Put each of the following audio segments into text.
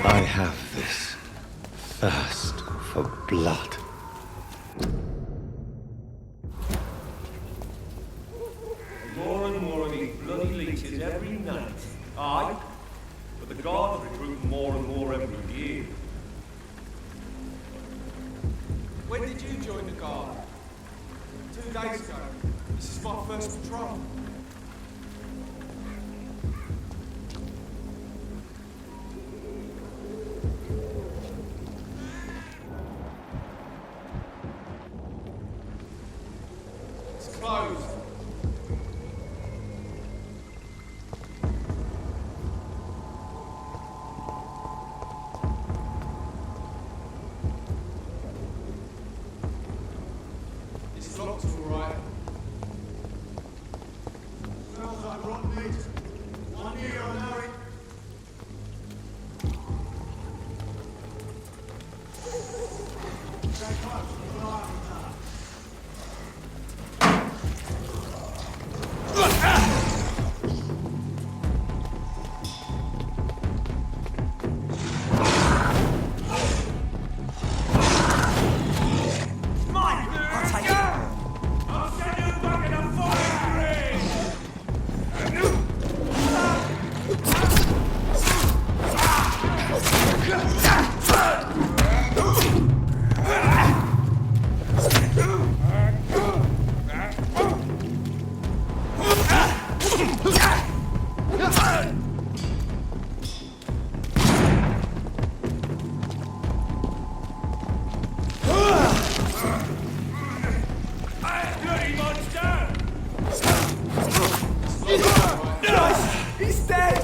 I have this thirst for blood. More and more of these bloody leeches every night. Aye, but the guards recruit more and more every year. When did you join the guard? 2 days ago. This is my first patrol. It's closed. It's locked all right. Smells like rotten meat. One year on Harry. Stay close. Keep an eye on that. I'll send you back in a fire ring! Bloody monster! He's dead!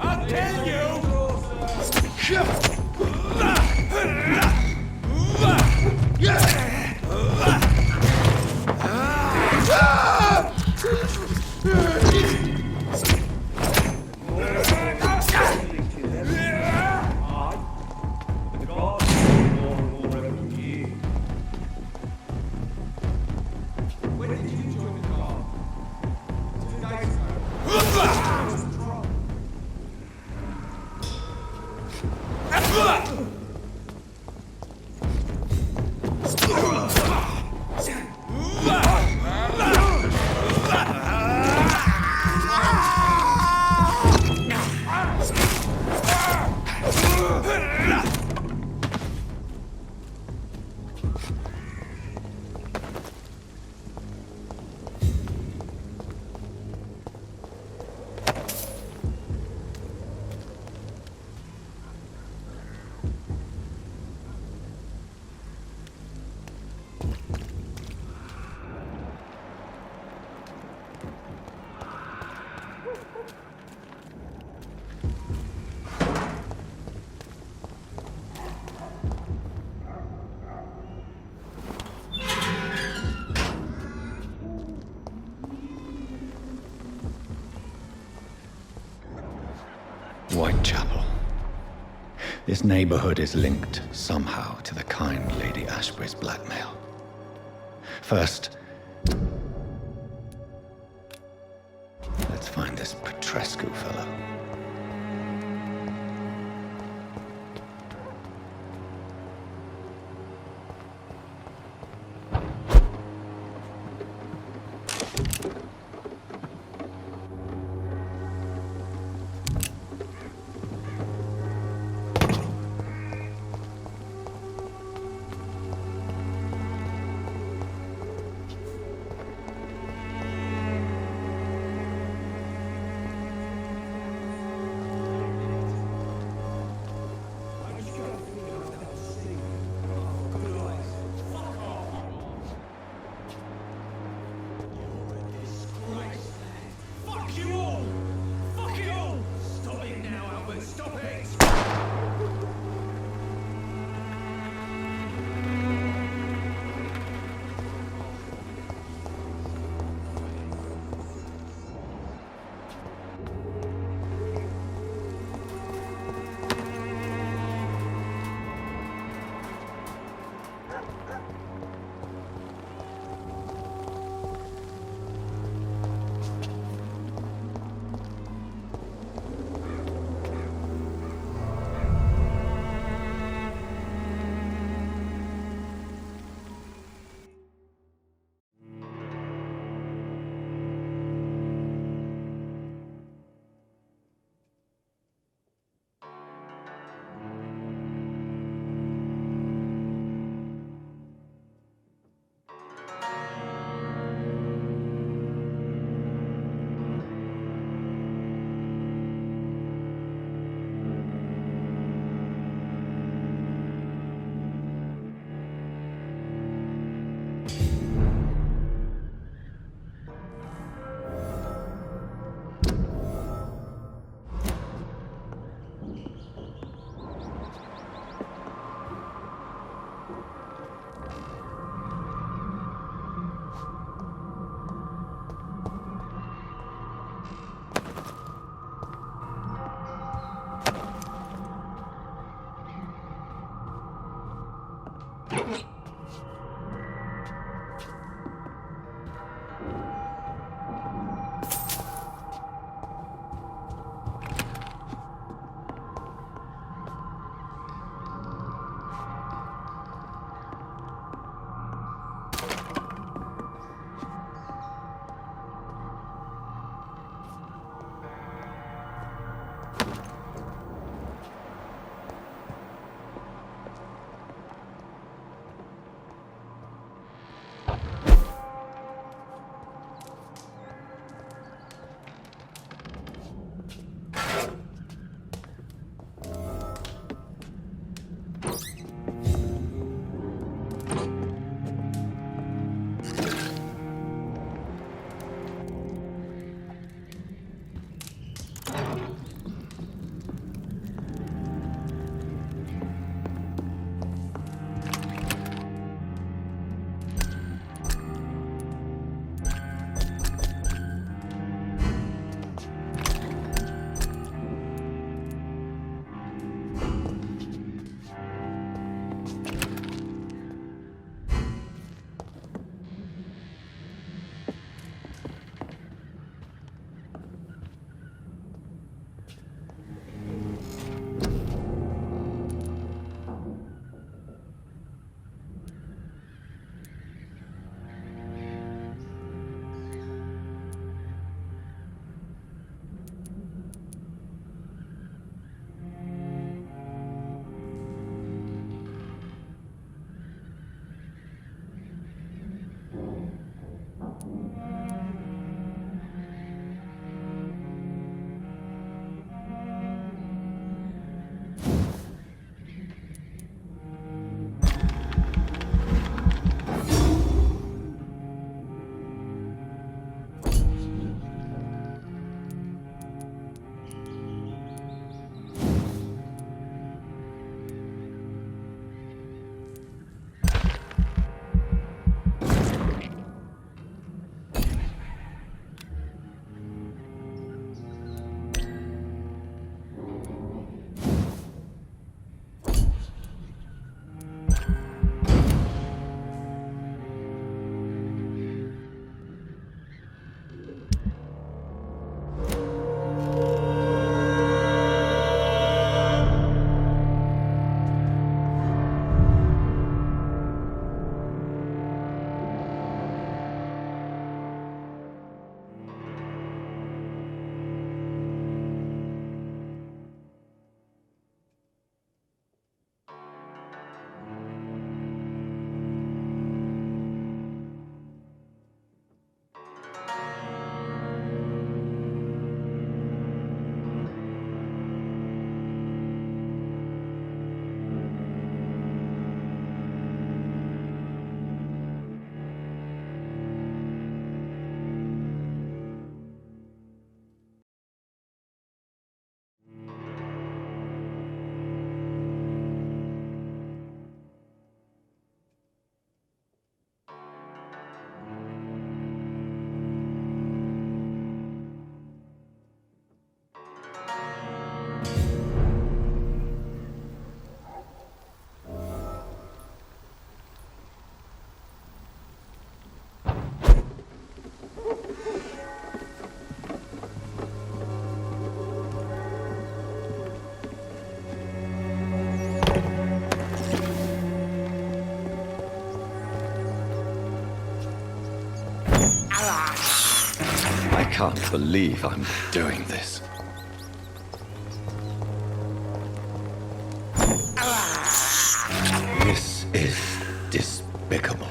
I'll tell you! The guards recruit more and more every year. When did you join the guard? 2 days ago. Whitechapel. This neighborhood is linked somehow to the kind Lady Ashbury's blackmail. First, let's find this Petrescu fellow. can't believe I'm doing this. This is despicable.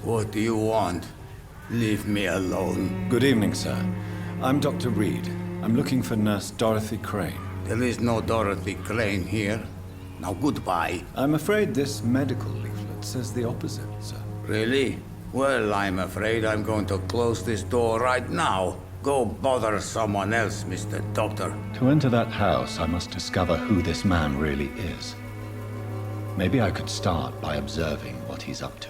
What do you want? Leave me alone. Good evening, sir. I'm Dr. Reed. I'm looking for Nurse Dorothy Crane. There is no Dorothy Crane here. Now goodbye. I'm afraid this medical leaflet says the opposite, sir. Really? Well, I'm afraid I'm going to close this door right now. Go bother someone else, Mr. Doctor. To enter that house, I must discover who this man really is. Maybe I could start by observing what he's up to.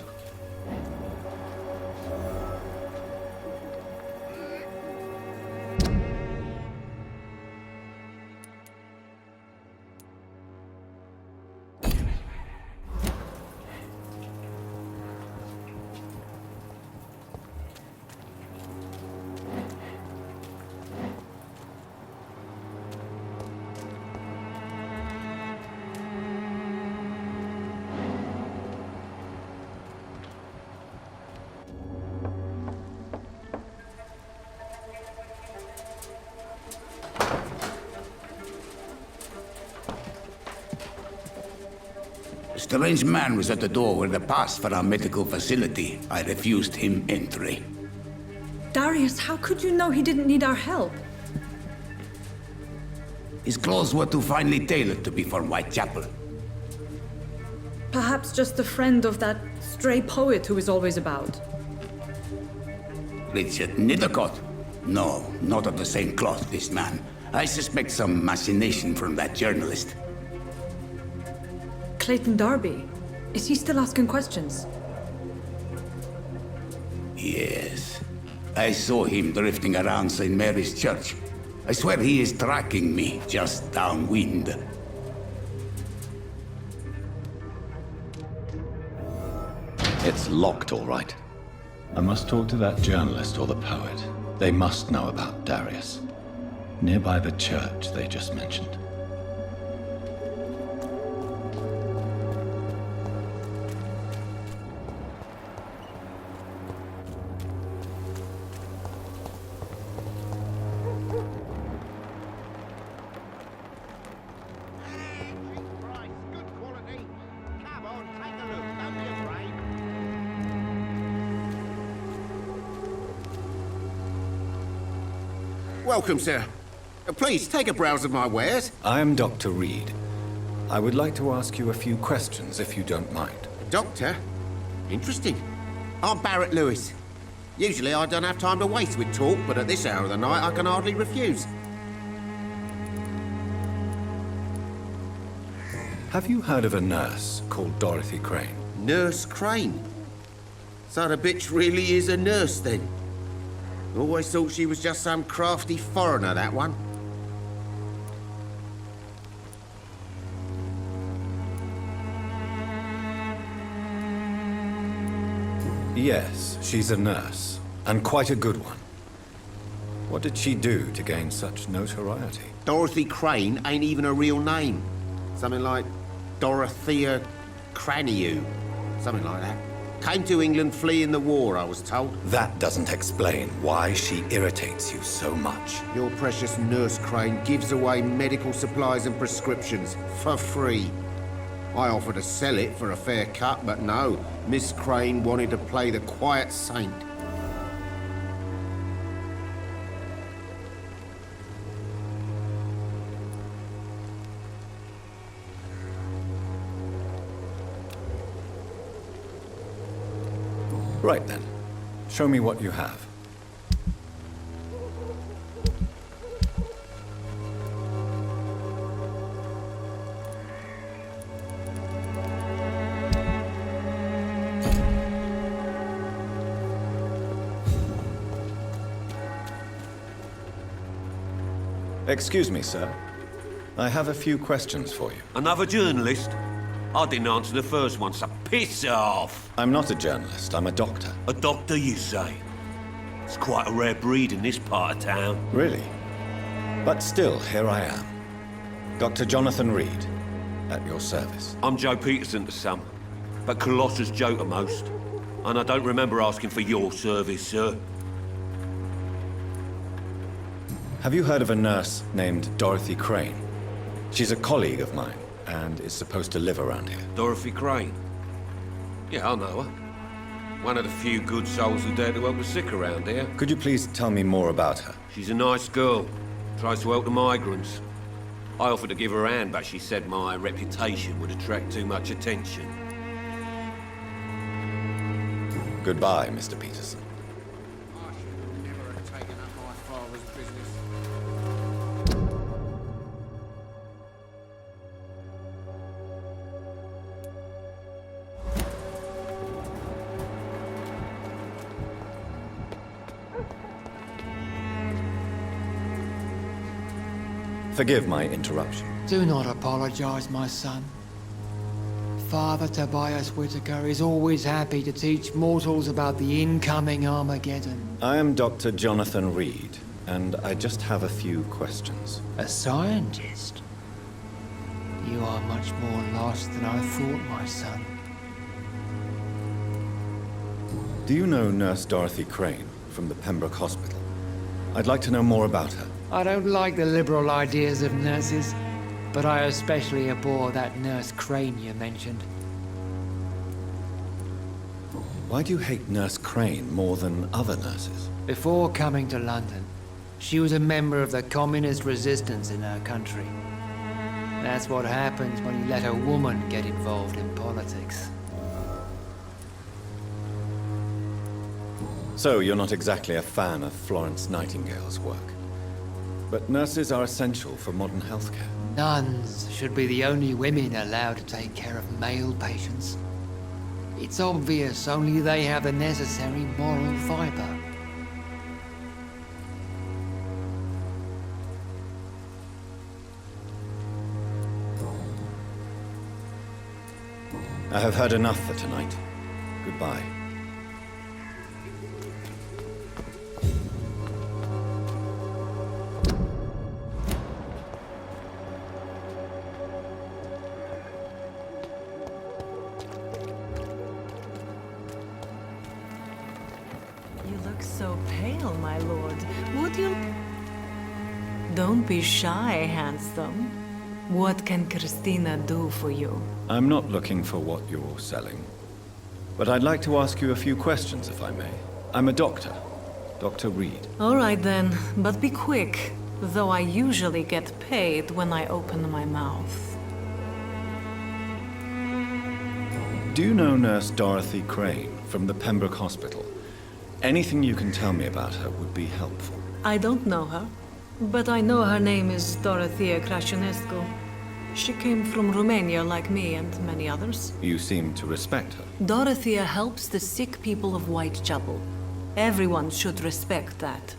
A strange man was at the door with a pass for our medical facility. I refused him entry. Darius, how could you know he didn't need our help? His clothes were too finely tailored to be for Whitechapel. Perhaps just a friend of that stray poet who is always about. Richard Nithercott? No, not of the same cloth, this man. I suspect some machination from that journalist. Clayton Darby. Is he still asking questions? Yes. I saw him drifting around St. Mary's Church. I swear he is tracking me just downwind. It's locked, all right. I must talk to that journalist or the poet. They must know about Darius. Nearby the church they just mentioned. Welcome, sir. Please, take a browse of my wares. I am Dr. Reed. I would like to ask you a few questions, if you don't mind. Doctor? Interesting. I'm Barrett Lewis. Usually I don't have time to waste with talk, but at this hour of the night I can hardly refuse. Have you heard of a nurse called Dorothy Crane? Nurse Crane? So the bitch really is a nurse, then? Always thought she was just some crafty foreigner, that one. Yes, she's a nurse, and quite a good one. What did she do to gain such notoriety? Dorothy Crane ain't even a real name. Something like Dorothea Craniu. Something like that. Came to England fleeing the war, I was told. That doesn't explain why she irritates you so much. Your precious Nurse Crane gives away medical supplies and prescriptions for free. I offered to sell it for a fair cut, but no. Miss Crane wanted to play the quiet saint. Right then. Show me what you have. Excuse me, sir. I have a few questions for you. Another journalist? I didn't answer the first one, so piss off! I'm not a journalist, I'm a doctor. A doctor, you say? It's quite a rare breed in this part of town. Really? But still, here I am. Dr. Jonathan Reed, at your service. I'm Joe Peterson to some, but Colossus Joe to most. And I don't remember asking for your service, sir. Have you heard of a nurse named Dorothy Crane? She's a colleague of mine, and is supposed to live around here. Dorothy Crane? Yeah, I know her. One of the few good souls who dare to help the sick around here. Could you please tell me more about her? She's a nice girl. Tries to help the migrants. I offered to give her a hand, but she said my reputation would attract too much attention. Goodbye, Mr. Peterson. I should never have taken up my father's business. Forgive my interruption. Do not apologize, my son. Father Tobias Whitaker is always happy to teach mortals about the incoming Armageddon. I am Dr. Jonathan Reed, and I just have a few questions. A scientist? You are much more lost than I thought, my son. Do you know Nurse Dorothy Crane from the Pembroke Hospital? I'd like to know more about her. I don't like the liberal ideas of nurses, but I especially abhor that Nurse Crane you mentioned. Why do you hate Nurse Crane more than other nurses? Before coming to London, she was a member of the communist resistance in her country. That's what happens when you let a woman get involved in politics. So you're not exactly a fan of Florence Nightingale's work. But nurses are essential for modern healthcare. Nuns should be the only women allowed to take care of male patients. It's obvious only they have the necessary moral fiber. I have heard enough for tonight. Goodbye. You look so pale, my lord. Would you... Don't be shy, handsome. What can Christina do for you? I'm not looking for what you're selling. But I'd like to ask you a few questions, if I may. I'm a doctor. Dr. Reed. All right then, but be quick. Though I usually get paid when I open my mouth. Do you know Nurse Dorothy Crane from the Pembroke Hospital? Anything you can tell me about her would be helpful. I don't know her, but I know her name is Dorothea Crasionescu. She came from Romania like me and many others. You seem to respect her. Dorothea helps the sick people of Whitechapel. Everyone should respect that.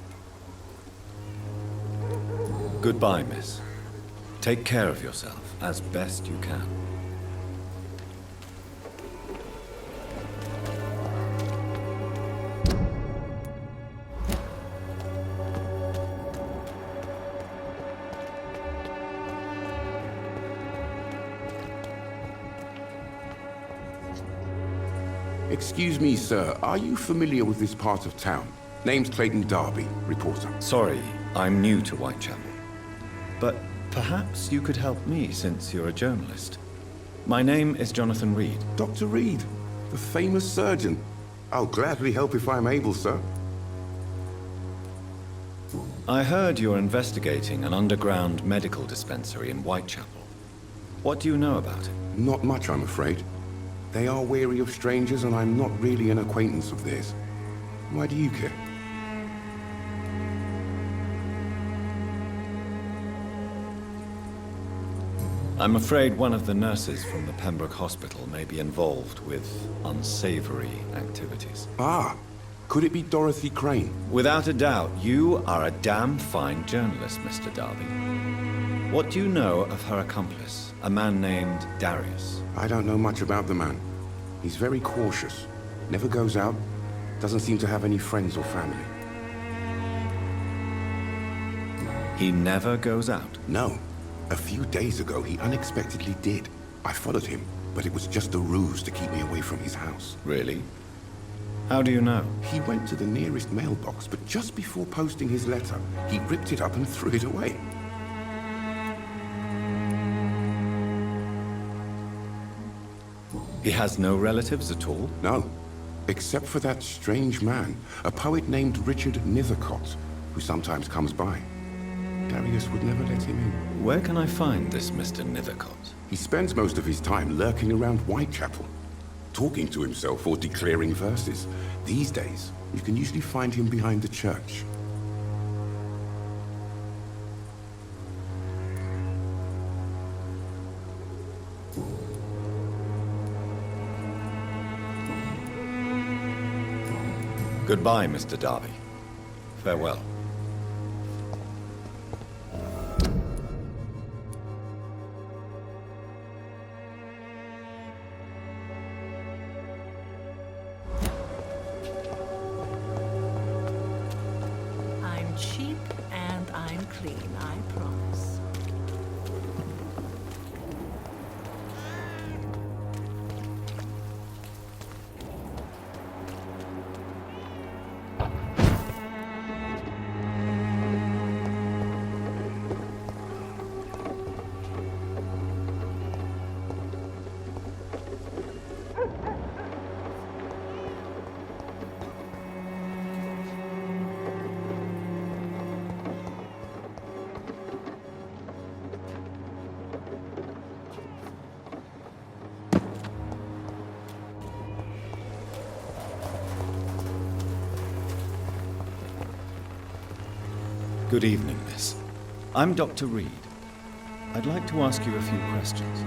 Goodbye, miss. Take care of yourself as best you can. Excuse me, sir. Are you familiar with this part of town? Name's Clayton Darby, reporter. Sorry, I'm new to Whitechapel. But perhaps you could help me since you're a journalist. My name is Jonathan Reed. Dr. Reed, the famous surgeon. I'll gladly help if I'm able, sir. I heard you're investigating an underground medical dispensary in Whitechapel. What do you know about it? Not much, I'm afraid. They are wary of strangers, and I'm not really an acquaintance of theirs. Why do you care? I'm afraid one of the nurses from the Pembroke Hospital may be involved with unsavory activities. Ah, Could it be Dorothy Crane? Without a doubt, you are a damn fine journalist, Mr. Darby. What do you know of her accomplice, a man named Darius? I don't know much about the man. He's very cautious. Never goes out. Doesn't seem to have any friends or family. He never goes out. No. A few days ago, he unexpectedly did. I followed him, but it was just a ruse to keep me away from his house. Really? How do you know? He went to the nearest mailbox, but just before posting his letter, he ripped it up and threw it away. He has no relatives at all? No. Except for that strange man, a poet named Richard Nithercott, who sometimes comes by. Darius would never let him in. Where can I find this Mr. Nithercott? He spends most of his time lurking around Whitechapel, talking to himself or declaring verses. These days, you can usually find him behind the church. Goodbye, Mr. Darby. Farewell. I'm cheap and I'm clean, I promise. Good evening, miss. I'm Dr. Reed. I'd like to ask you a few questions.